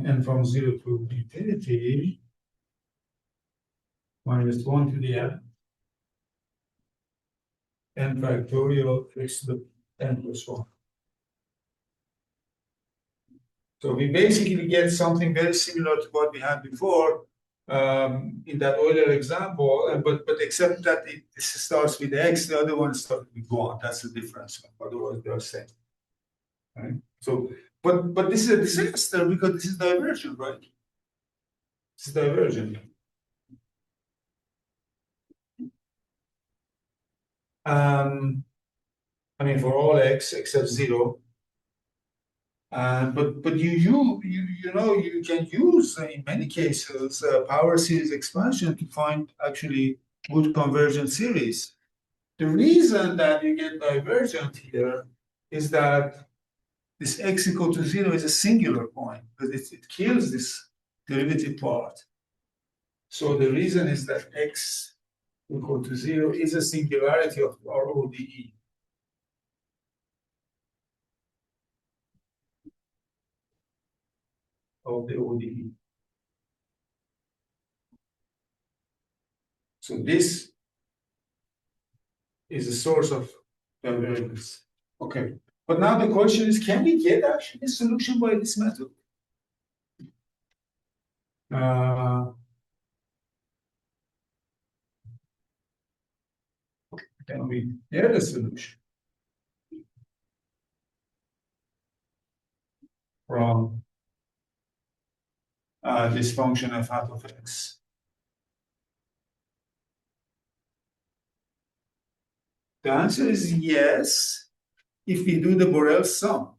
n from 0 to infinity minus 1 to the n factorial x to the n plus 1. So we basically get something very similar to what we had before in that Euler example, but except that this starts with x, the other one starts with 1. That's the difference. Otherwise, they are same. Right? So, but this is a disaster because this is divergent, right? This is divergent. I mean, for all x except 0. But you know you can use in many cases power series expansion to find actually good convergent series. The reason that you get divergent here is that this x equal to 0 is a singular point because it kills this derivative part. So the reason is that x equal to 0 is a singularity of our ODE. Of the ODE. So this is a source of divergence. Okay. But now the question is, can we get actually a solution by this method? Can we get a solution from this function f hat of x? The answer is yes, if we do the Borel sum.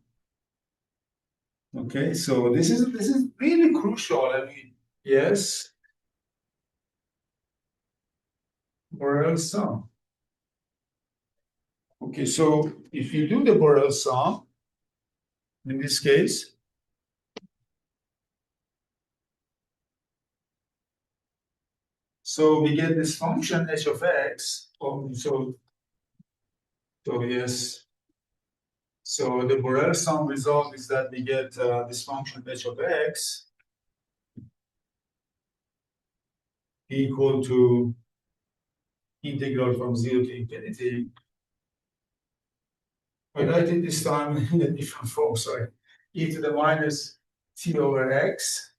Okay, so this is really crucial. I mean, yes, Borel sum. Okay, so if you do the Borel sum, in this case, so we get this function h of x. So yes. So the Borel sum result is that we get this function h of x equal to integral from 0 to infinity. I write it this time in a different form, sorry. E to the minus t over x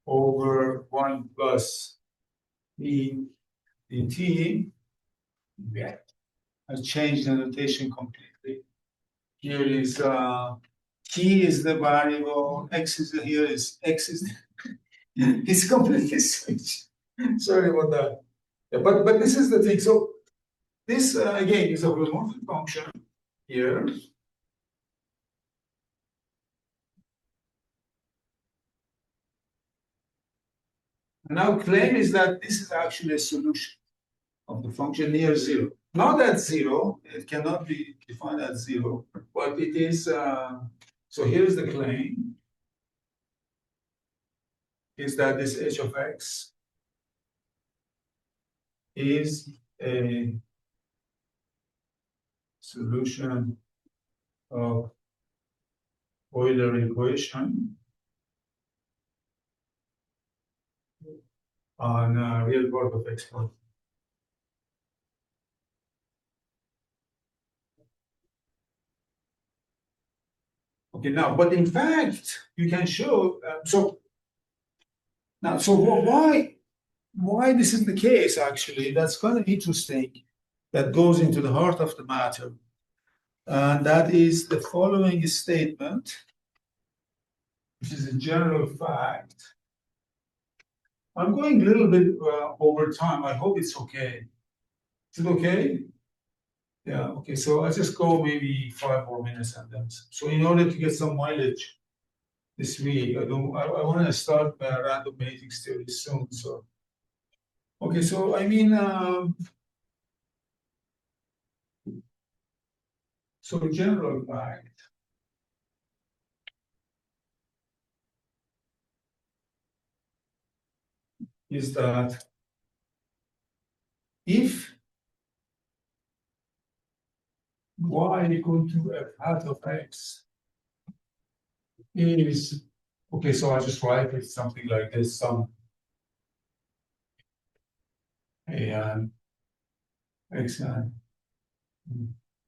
over 1 plus e dt. Yeah. I changed the notation completely. Here is t is the variable, x is here is x is it's completely switched. Sorry about that. Yeah, but this is the thing. So this again is a holomorphic function here. Now claim is that this is actually a solution of the function near 0. Not at 0, it cannot be defined at 0, but it is, so here's the claim, is that this h of x is a solution of Euler equation on real part of x part. Okay, now, but in fact, you can show, so why this is the case, actually, that's kind of interesting, that goes into the heart of the matter. And that is the following statement, which is a general fact. I'm going a little bit over time. I hope it's okay. Is it okay? Yeah, okay. So I'll just go maybe 5 more minutes and then. So in order to get some mileage this week, I want to start random matrix theory soon. So okay, so I mean, so general fact is that if y equal to f hat of x is okay, so I just write it something like this: some a x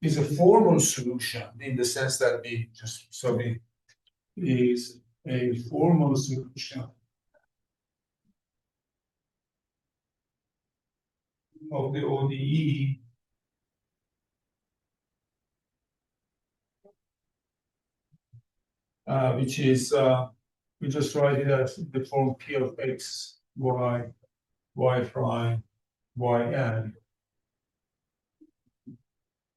is a formal solution in the sense that we just sorry is a formal solution of the ODE which is we just write it as the form P of x, y, y prime, yn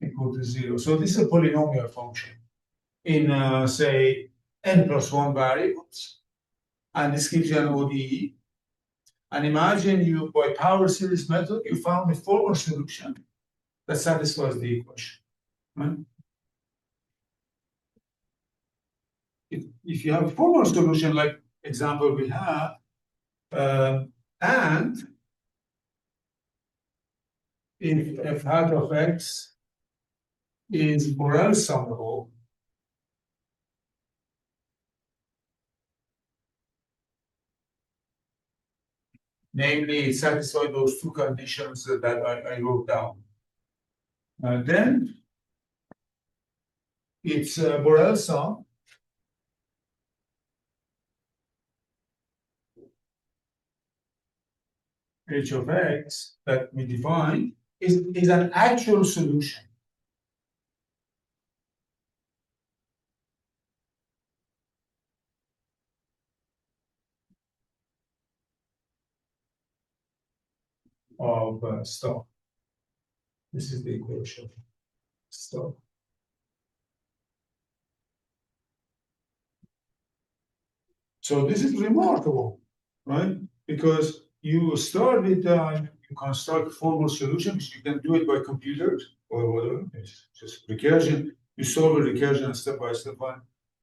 equal to 0. So this is a polynomial function in say n+1 variables, and this gives you an ODE. And imagine you, by power series method, you found a formal solution that satisfies the equation. Right? If you have a formal solution, like example we have, and if f hat of x is Borel summable, namely it satisfies those two conditions that I wrote down, then it's Borel sum h of x that we define is an actual solution of stuff. This is the equation stuff. So this is remarkable, right? Because you start with you construct a formal solution, which you can do it by computers or whatever. It's just recursion. You solve a recursion step by step,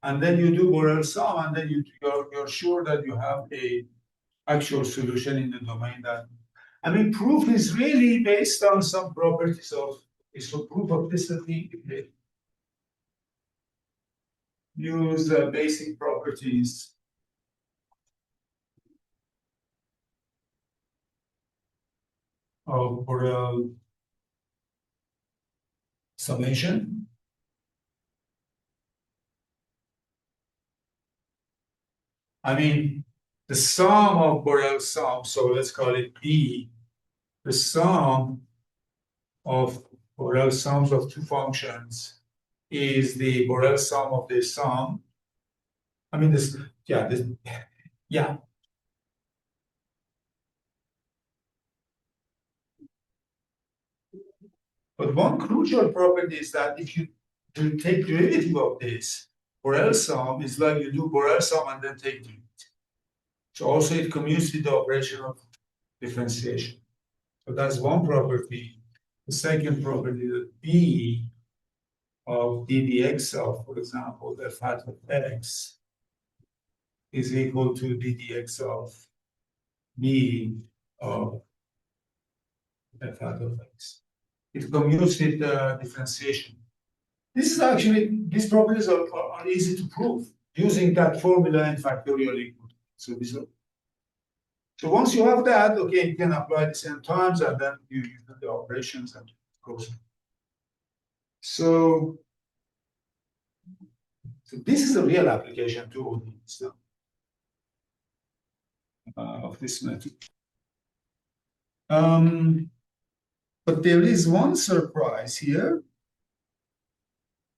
and then you do Borel sum, and then you're sure that you have a actual solution in the domain that. I mean, proof is really based on some properties of. So proof of this thing use basic properties of Borel summation. I mean, the sum of Borel sum, so let's call it B, the sum of Borel sums of two functions is the Borel sum of the sum. I mean, yeah. But one crucial property is that if you take derivative of this, Borel sum is like you do Borel sum and then take derivative. So also it commutes with the operation of differentiation. So that's one property. The second property, that B of ddx of, for example, f hat of x is equal to ddx of B of f hat of x. It commutes with differentiation. This is actually, these properties are easy to prove using that formula and factorial equal. So once you have that, okay, you can apply the same times and then you do the operations and it goes. So this is a real application to of this method. But there is one surprise here.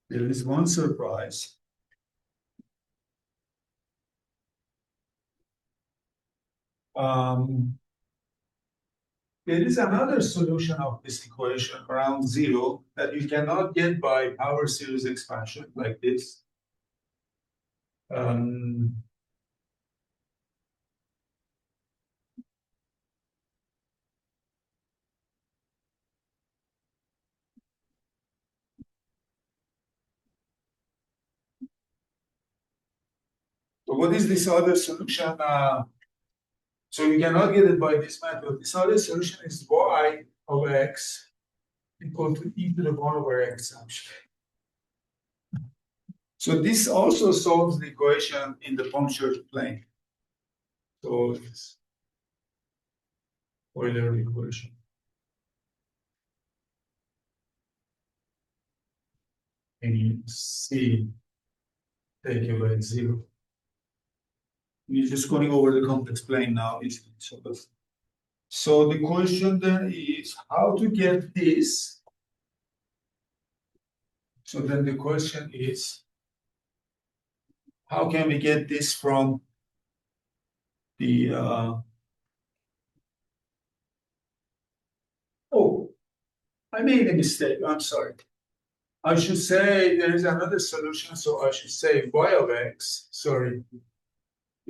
There is one surprise. There is another solution of this equation around zero that you cannot get by power series expansion like this. So what is this other solution? So you cannot get it by this method. This other solution is y of x equal to e to the 1 over x actually. So this also solves the equation in the punctured plane. So it's Euler equation. And C taken by 0. We're just going over the complex plane now. So the question then is how to get this. So then the question is, how can we get this from the oh, I made a mistake. I'm sorry. I should say there is another solution. So I should say y of x. Sorry.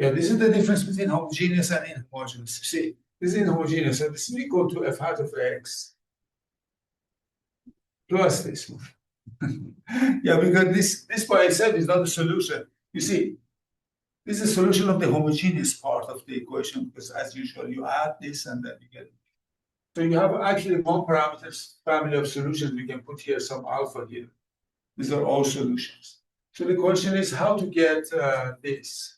Yeah, this is the difference between homogeneous and inhomogeneous. See, this is inhomogeneous. So this is equal to f hat of x plus this one. Yeah, because this by itself is not a solution. You see, this is a solution of the homogeneous part of the equation because as usual, you add this and then you get. So you have actually one parameters family of solutions. We can put here some alpha here. These are all solutions. So the question is how to get this.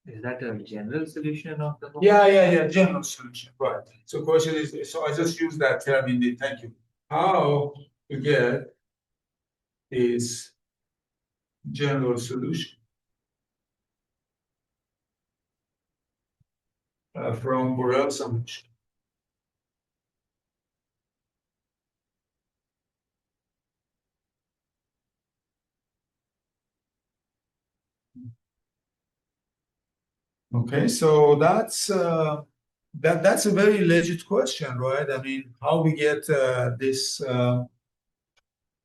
Is that a general solution of the? Yeah, general solution, right. So question is, so I just use that term in the, thank you. How to get this general solution from Borel summation. Okay, so that's that's a very legit question, right? I mean, how we get this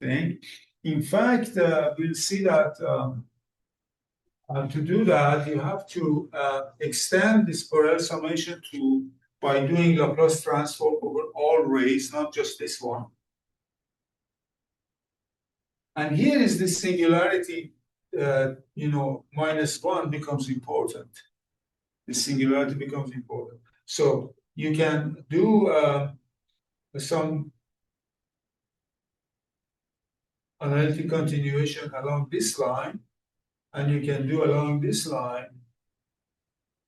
thing. In fact, we'll see that to do that, you have to extend this Borel summation to by doing Laplace transform over all rays, not just this one. And here is the singularity, -1 becomes important. The singularity becomes important. So you can do some analytic continuation along this line, and you can do along this line,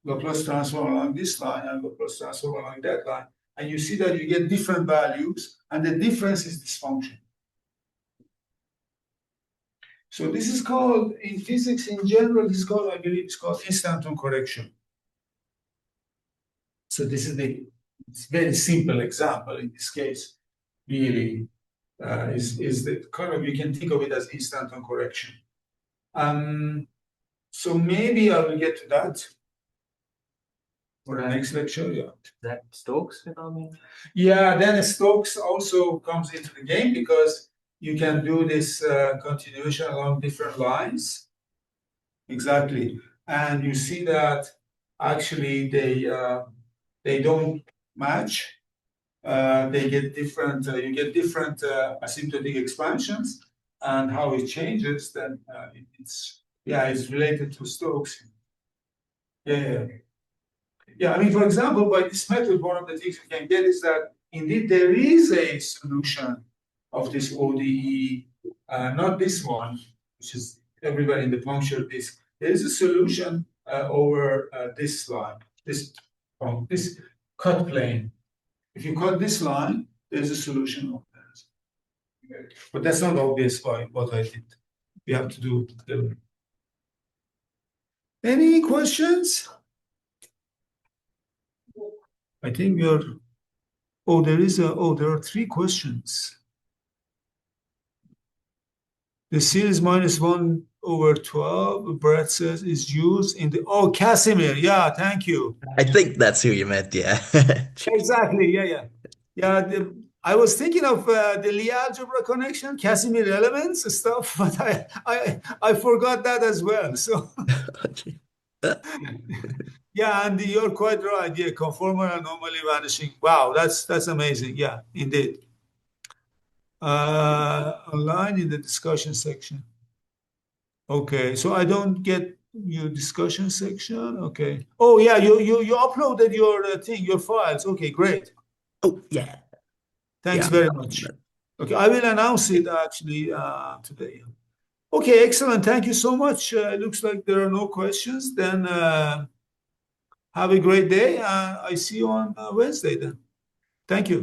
Laplace transform along this line, and Laplace transform along that line. And you see that you get different values, and the difference is this function. So this is called, in physics in general, this is called, I believe, it's called instanton correction. So this is it's very simple example in this case, really, is the kind of, you can think of it as instanton correction. So maybe I will get to that for the next lecture, yeah. That Stokes phenomenon? Yeah, then Stokes also comes into the game because you can do this continuation along different lines. Exactly. And you see that actually they don't match. They get different, you get different asymptotic expansions, and how it changes, then it's related to Stokes. Yeah, I mean, for example, by this method, one of the things we can get is that indeed there is a solution of this ODE, not this one, which is everybody in the punctured disk. There is a solution over this line, this cut plane. If you cut this line, there's a solution of that. But that's not obvious by what I did. We have to do the. Any questions? I think you're. Oh, there are 3 questions. The series -1 over 12, Brett says, is used in the, oh, Casimir. Yeah, thank you. I think that's who you meant, yeah. Exactly. Yeah, yeah. Yeah, I was thinking of the Lie algebra connection, Casimir elements stuff, but I forgot that as well. So Okay. yeah, and you're quite right. Yeah, conformal anomaly vanishing. Wow, that's amazing. Yeah, indeed. Online in the discussion section. Okay, so I don't get your discussion section. Okay. Oh yeah, you uploaded your thing, your files. Okay, great. Oh, yeah. Thanks Yeah. very much. Okay, I will announce it actually today. Okay, excellent. Thank you so much. Looks like there are no questions. Then have a great day. I see you on Wednesday then. Thank you.